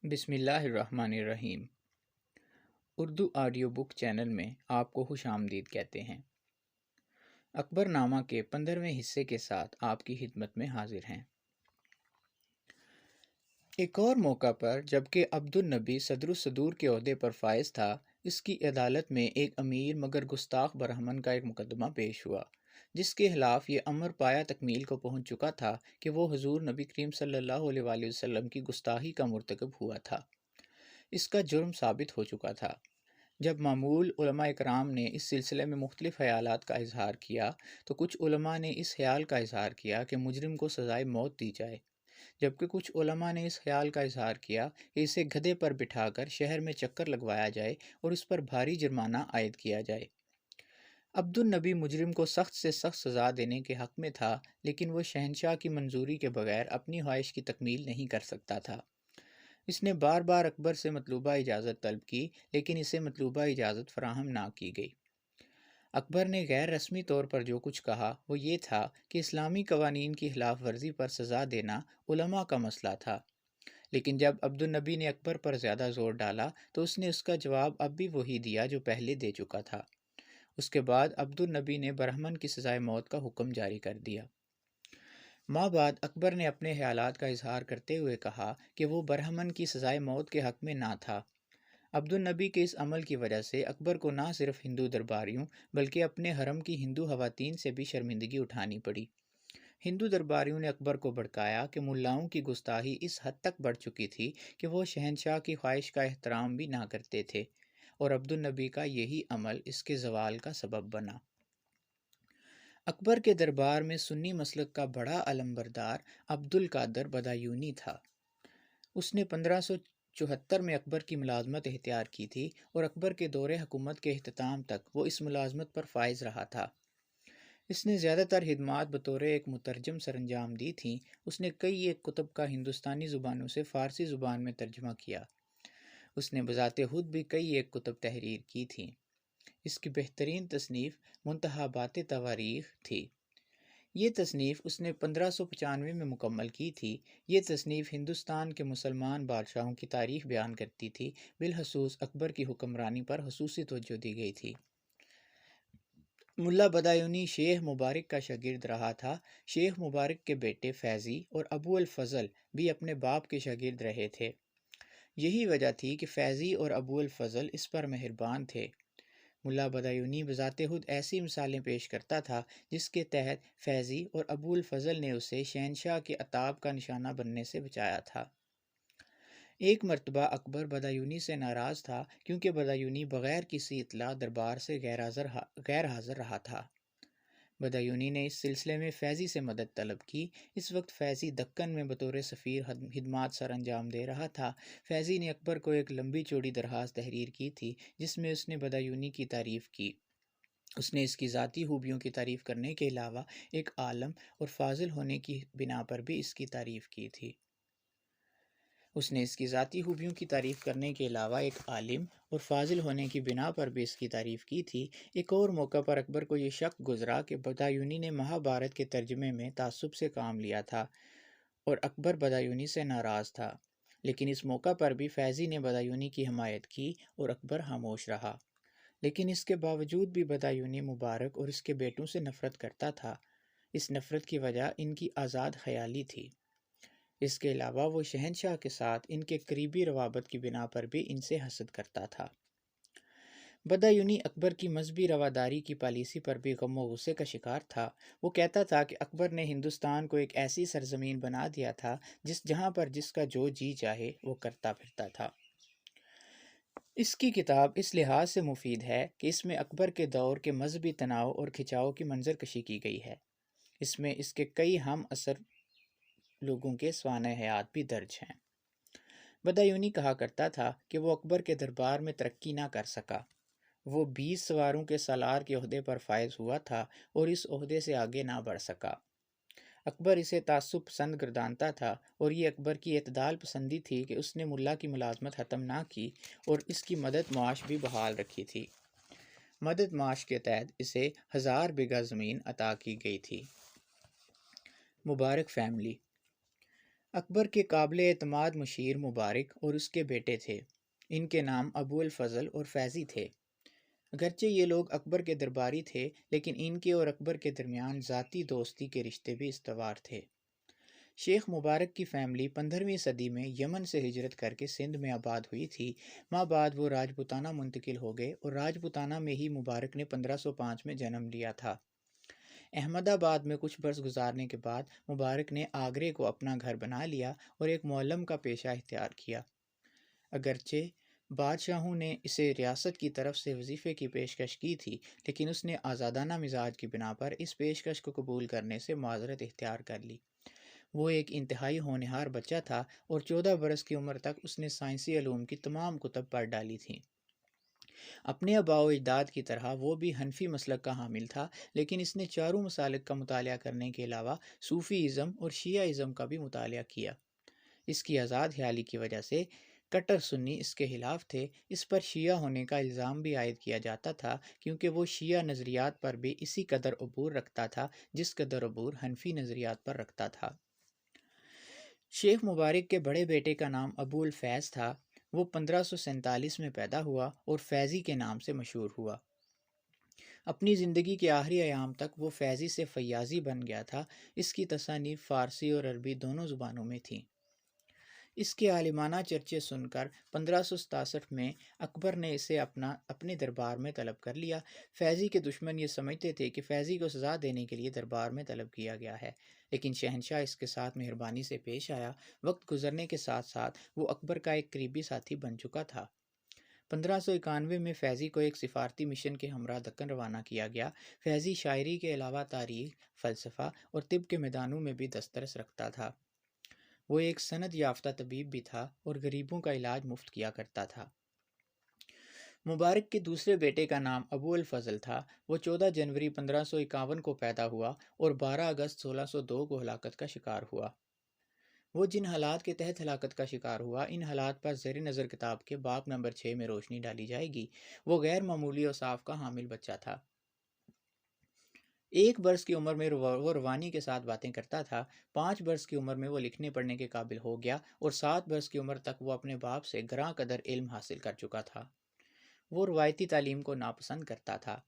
بسم اللہ الرحمن الرحیم۔ اردو آڈیو بک چینل میں آپ کو خوش آمدید کہتے ہیں۔ اکبر نامہ کے 15ویں حصے کے ساتھ آپ کی خدمت میں حاضر ہیں۔ ایک اور موقع پر جبکہ عبد النبی صدر الصدور کے عہدے پر فائز تھا، اس کی عدالت میں ایک امیر مگر گستاخ برہمن کا ایک مقدمہ پیش ہوا، جس کے خلاف یہ امر پایا تکمیل کو پہنچ چکا تھا کہ وہ حضور نبی کریم صلی اللہ علیہ وآلہ وسلم کی گستاخی کا مرتکب ہوا تھا۔ اس کا جرم ثابت ہو چکا تھا۔ جب معمول علماء اکرام نے اس سلسلے میں مختلف خیالات کا اظہار کیا تو کچھ علماء نے اس خیال کا اظہار کیا کہ مجرم کو سزائے موت دی جائے، جبکہ کچھ علماء نے اس خیال کا اظہار کیا کہ اسے گدھے پر بٹھا کر شہر میں چکر لگوایا جائے اور اس پر بھاری جرمانہ عائد کیا جائے۔ عبد النبی مجرم کو سخت سے سخت سزا دینے کے حق میں تھا، لیکن وہ شہنشاہ کی منظوری کے بغیر اپنی خواہش کی تکمیل نہیں کر سکتا تھا۔ اس نے بار بار اکبر سے مطلوبہ اجازت طلب کی، لیکن اسے مطلوبہ اجازت فراہم نہ کی گئی۔ اکبر نے غیر رسمی طور پر جو کچھ کہا وہ یہ تھا کہ اسلامی قوانین کی خلاف ورزی پر سزا دینا علماء کا مسئلہ تھا، لیکن جب عبد النبی نے اکبر پر زیادہ زور ڈالا تو اس نے اس کا جواب اب بھی وہی دیا جو پہلے دے چکا تھا۔ اس کے بعد عبد النبی نے برہمن کی سزائے موت کا حکم جاری کر دیا۔ ماہ بعد اکبر نے اپنے خیالات کا اظہار کرتے ہوئے کہا کہ وہ برہمن کی سزائے موت کے حق میں نہ تھا۔ عبد النبی کے اس عمل کی وجہ سے اکبر کو نہ صرف ہندو درباریوں بلکہ اپنے حرم کی ہندو خواتین سے بھی شرمندگی اٹھانی پڑی۔ ہندو درباریوں نے اکبر کو بھڑکایا کہ ملاؤں کی گستاخی اس حد تک بڑھ چکی تھی کہ وہ شہنشاہ کی خواہش کا احترام بھی نہ کرتے تھے، اور عبد النبی کا یہی عمل اس کے زوال کا سبب بنا۔ اکبر کے دربار میں سنی مسلک کا بڑا علمبردار عبد القادر بدایونی تھا۔ اس نے 1574 میں اکبر کی ملازمت اختیار کی تھی اور اکبر کے دور حکومت کے اختتام تک وہ اس ملازمت پر فائز رہا تھا۔ اس نے زیادہ تر خدمات بطور ایک مترجم سر انجام دی تھیں۔ اس نے کئی ایک کتب کا ہندوستانی زبانوں سے فارسی زبان میں ترجمہ کیا۔ اس نے بذات خود بھی کئی ایک کتب تحریر کی تھیں۔ اس کی بہترین تصنیف منتخبات تواریخ تھی۔ یہ تصنیف اس نے 1595 میں مکمل کی تھی۔ یہ تصنیف ہندوستان کے مسلمان بادشاہوں کی تاریخ بیان کرتی تھی، بالخصوص اکبر کی حکمرانی پر خصوصی توجہ دی گئی تھی۔ ملا بدایونی شیخ مبارک کا شاگرد رہا تھا۔ شیخ مبارک کے بیٹے فیضی اور ابو الفضل بھی اپنے باپ کے شاگرد رہے تھے۔ یہی وجہ تھی کہ فیضی اور ابو الفضل اس پر مہربان تھے۔ ملا بدایونی بذات خود ایسی مثالیں پیش کرتا تھا جس کے تحت فیضی اور ابو الفضل نے اسے شہنشاہ کے عتاب کا نشانہ بننے سے بچایا تھا۔ ایک مرتبہ اکبر بدایونی سے ناراض تھا کیونکہ بدایونی بغیر کسی اطلاع دربار سے غیر حاضر رہا تھا۔ بدایونی نے اس سلسلے میں فیضی سے مدد طلب کی۔ اس وقت فیضی دکن میں بطور سفیر خدمات سر انجام دے رہا تھا۔ فیضی نے اکبر کو ایک لمبی چوڑی درخواست تحریر کی تھی جس میں اس نے بدایونی کی تعریف کی۔ اس نے اس کی ذاتی خوبیوں کی تعریف کرنے کے علاوہ ایک عالم اور فاضل ہونے کی بنا پر بھی اس کی تعریف کی تھی۔ اس نے اس کی ذاتی خوبیوں کی تعریف کرنے کے علاوہ ایک عالم اور فاضل ہونے کی بنا پر بھی اس کی تعریف کی تھی۔ ایک اور موقع پر اکبر کو یہ شک گزرا کہ بدایونی نے مہابھارت کے ترجمے میں تعصب سے کام لیا تھا اور اکبر بدایونی سے ناراض تھا، لیکن اس موقع پر بھی فیضی نے بدایونی کی حمایت کی اور اکبر خاموش رہا۔ لیکن اس کے باوجود بھی بدایونی مبارک اور اس کے بیٹوں سے نفرت کرتا تھا۔ اس نفرت کی وجہ ان کی آزاد خیالی تھی۔ اس کے علاوہ وہ شہنشاہ کے ساتھ ان کے قریبی روابط کی بنا پر بھی ان سے حسد کرتا تھا۔ بدایونی اکبر کی مذہبی رواداری کی پالیسی پر بھی غم و غصے کا شکار تھا۔ وہ کہتا تھا کہ اکبر نے ہندوستان کو ایک ایسی سرزمین بنا دیا تھا جہاں پر جس کا جو جی چاہے وہ کرتا پھرتا تھا۔ اس کی کتاب اس لحاظ سے مفید ہے کہ اس میں اکبر کے دور کے مذہبی تناؤ اور کھچاؤ کی منظر کشی کی گئی ہے۔ اس میں اس کے کئی ہم اثر لوگوں کے سوانح حیات بھی درج ہیں۔ بدایونی کہا کرتا تھا کہ وہ اکبر کے دربار میں ترقی نہ کر سکا۔ وہ 20 سواروں کے سالار کے عہدے پر فائز ہوا تھا اور اس عہدے سے آگے نہ بڑھ سکا۔ اکبر اسے تعصب پسند گردانتا تھا اور یہ اکبر کی اعتدال پسندی تھی کہ اس نے ملا کی ملازمت ختم نہ کی اور اس کی مدد معاش بھی بحال رکھی تھی۔ مدد معاش کے تحت اسے 1000 بیگھہ زمین عطا کی گئی تھی۔ مبارک فیملی۔ اکبر کے قابل اعتماد مشیر مبارک اور اس کے بیٹے تھے۔ ان کے نام ابو الفضل اور فیضی تھے۔ اگرچہ یہ لوگ اکبر کے درباری تھے، لیکن ان کے اور اکبر کے درمیان ذاتی دوستی کے رشتے بھی استوار تھے۔ شیخ مبارک کی فیملی 15ویں صدی میں یمن سے ہجرت کر کے سندھ میں آباد ہوئی تھی۔ ماں بعد وہ راجپوتانہ منتقل ہو گئے اور راجپوتانہ میں ہی مبارک نے 1505 میں جنم لیا تھا۔ احمد آباد میں کچھ برس گزارنے کے بعد مبارک نے آگرے کو اپنا گھر بنا لیا اور ایک معلم کا پیشہ اختیار کیا۔ اگرچہ بادشاہوں نے اسے ریاست کی طرف سے وظیفے کی پیشکش کی تھی، لیکن اس نے آزادانہ مزاج کی بنا پر اس پیشکش کو قبول کرنے سے معذرت اختیار کر لی۔ وہ ایک انتہائی ہونہار بچہ تھا اور 14 برس کی عمر تک اس نے سائنسی علوم کی تمام کتب پڑھ ڈالی تھیں۔ اپنے آباء و اجداد کی طرح وہ بھی حنفی مسلک کا حامل تھا، لیکن اس نے چاروں مسالک کا مطالعہ کرنے کے علاوہ صوفی ازم اور شیعہ ازم کا بھی مطالعہ کیا۔ اس کی آزاد خیالی کی وجہ سے کٹر سنی اس کے خلاف تھے۔ اس پر شیعہ ہونے کا الزام بھی عائد کیا جاتا تھا، کیونکہ وہ شیعہ نظریات پر بھی اسی قدر عبور رکھتا تھا جس قدر عبور حنفی نظریات پر رکھتا تھا۔ شیخ مبارک کے بڑے بیٹے کا نام ابو الفیض تھا۔ وہ 1547 میں پیدا ہوا اور فیضی کے نام سے مشہور ہوا۔ اپنی زندگی کے آخری ایام تک وہ فیضی سے فیاضی بن گیا تھا۔ اس کی تصانیف فارسی اور عربی دونوں زبانوں میں تھیں۔ اس کے عالمانہ چرچے سن کر 1567 میں اکبر نے اسے اپنے دربار میں طلب کر لیا۔ فیضی کے دشمن یہ سمجھتے تھے کہ فیضی کو سزا دینے کے لیے دربار میں طلب کیا گیا ہے، لیکن شہنشاہ اس کے ساتھ مہربانی سے پیش آیا۔ وقت گزرنے کے ساتھ ساتھ وہ اکبر کا ایک قریبی ساتھی بن چکا تھا۔ 1591 میں فیضی کو ایک سفارتی مشن کے ہمراہ دکن روانہ کیا گیا۔ فیضی شاعری کے علاوہ تاریخ، فلسفہ اور طب کے میدانوں میں بھی دسترس رکھتا تھا۔ وہ ایک سند یافتہ طبیب بھی تھا اور غریبوں کا علاج مفت کیا کرتا تھا۔ مبارک کے دوسرے بیٹے کا نام ابو الفضل تھا۔ وہ 14 جنوری 1551 کو پیدا ہوا اور 12 اگست 1602 کو ہلاکت کا شکار ہوا۔ وہ جن حالات کے تحت ہلاکت کا شکار ہوا، ان حالات پر زیر نظر کتاب کے باب نمبر 6 میں روشنی ڈالی جائے گی۔ وہ غیر معمولی اوصاف کا حامل بچہ تھا۔ 1 برس کی عمر میں وہ روانی کے ساتھ باتیں کرتا تھا۔ 5 برس کی عمر میں وہ لکھنے پڑھنے کے قابل ہو گیا اور 7 برس کی عمر تک وہ اپنے باپ سے گراں قدر علم حاصل کر چکا تھا۔ وہ روایتی تعلیم کو ناپسند کرتا تھا۔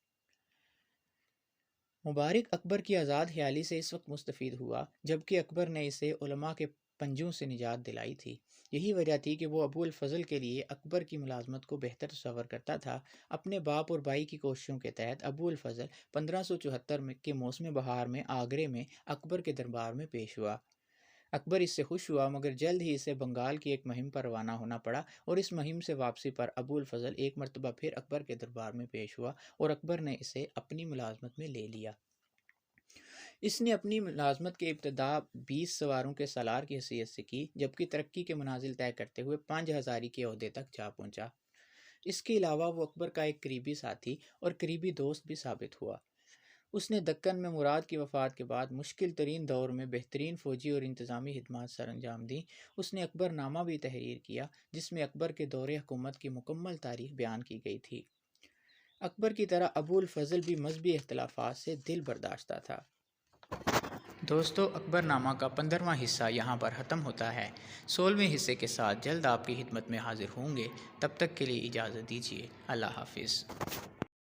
مبارک اکبر کی آزاد خیالی سے اس وقت مستفید ہوا جبکہ اکبر نے اسے علماء کے پنجوں سے نجات دلائی تھی۔ یہی وجہ تھی کہ وہ ابو الفضل کے لیے اکبر کی ملازمت کو بہتر تصور کرتا تھا۔ اپنے باپ اور بھائی کی کوششوں کے تحت ابو الفضل 1574 کے موسم بہار میں آگرے میں اکبر کے دربار میں پیش ہوا۔ اکبر اس سے خوش ہوا، مگر جلد ہی اسے بنگال کی ایک مہم پر روانہ ہونا پڑا اور اس مہم سے واپسی پر ابو الفضل ایک مرتبہ پھر اکبر کے دربار میں پیش ہوا اور اکبر نے اسے اپنی ملازمت میں لے لیا۔ اس نے اپنی ملازمت کے ابتدا 20 سواروں کے سالار کی حیثیت سے کی، جبکہ ترقی کے منازل طے کرتے ہوئے 5 ہزاری کے عہدے تک جا پہنچا۔ اس کے علاوہ وہ اکبر کا ایک قریبی ساتھی اور قریبی دوست بھی ثابت ہوا۔ اس نے دکن میں مراد کی وفات کے بعد مشکل ترین دور میں بہترین فوجی اور انتظامی خدمات سر انجام دیں۔ اس نے اکبر نامہ بھی تحریر کیا، جس میں اکبر کے دور حکومت کی مکمل تاریخ بیان کی گئی تھی۔ اکبر کی طرح ابو الفضل بھی مذہبی اختلافات سے دل برداشتہ تھا۔ دوستو، اکبر نامہ کا 15واں حصہ یہاں پر ختم ہوتا ہے۔ 16ویں حصے کے ساتھ جلد آپ کی خدمت میں حاضر ہوں گے۔ تب تک کے لیے اجازت دیجیے۔ اللہ حافظ۔